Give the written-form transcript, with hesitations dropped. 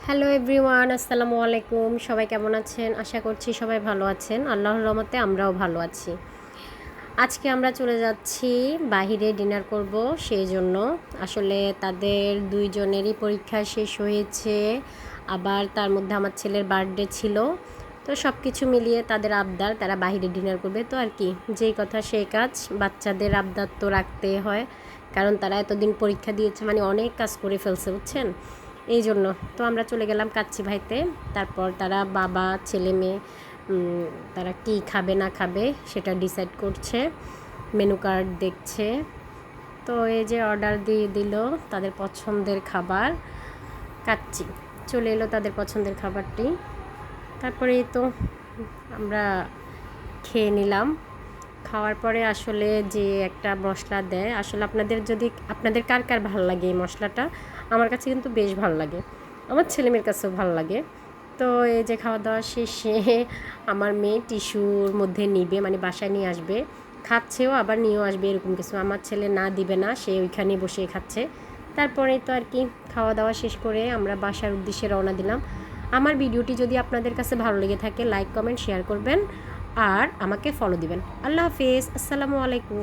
Hello everyone, আসসালামু আলাইকুম। সবাই কেমন আছেন? আশা করছি সবাই ভালো আছেন। আল্লাহর রহমতে আমরাও ভালো আছি। আজকে আমরা চলে যাচ্ছি বাহিরে ডিনার করব, সেই জন্য আসলে তাদের দুইজনেরই পরীক্ষা শেষ হয়েছে, আবার তার মধ্যে আমার ছেলের বার্থডে ছিল। তো সব কিছু মিলিয়ে তাদের আবদার তারা বাহিরে ডিনার করবে। তো আর কি, যেই কথা সেই কাজ, বাচ্চাদের আবদার তো রাখতেই হয়, কারণ তারা এতদিন পরীক্ষা দিয়েছে, মানে অনেক কাজ করে ফেলছে, বুঝছেন? এই জন্য তো আমরা চলে গেলাম কাচ্চি ভাইতে। তারপর তারা বাবা ছেলে মেয়ে তারা কী খাবে না খাবে সেটা ডিসাইড করছে, মেনু কার্ড দেখছে। তো এই যে অর্ডার দিয়ে দিল তাদের পছন্দের খাবার, কাচ্চি চলে এলো তাদের পছন্দের খাবারটি। তারপরেই তো আমরা খেয়ে নিলাম। খাওয়ার পরে আসলে যে একটা মশলা দেয়, আসলে আপনাদের কার কার ভালো লাগে এই মশলাটা? আমার কাছে কিন্তু বেশ ভালো লাগে, আমার ছেলেমেয়ের কাছেও ভালো লাগে। তো এই যে খাওয়া দাওয়া শেষে আমার মেয়ে টিস্যুর মধ্যে নিবে, মানে বাসায় নিয়ে আসবে, খাচ্ছেও আবার নিয়েও আসবে, এরকম কিছু। আমার ছেলে না দিবে না, সে ওইখানে বসে খাচ্ছে। তারপরে তো আর কি, খাওয়া দাওয়া শেষ করে আমরা বাসার উদ্দেশ্যে রওনা দিলাম। আমার ভিডিওটি যদি আপনাদের কাছে ভালো লেগে থাকে, লাইক কমেন্ট শেয়ার করবেন আর আমাকে ফলো দিবেন। আল্লাহ হাফেজ, আসসালামু আলাইকুম।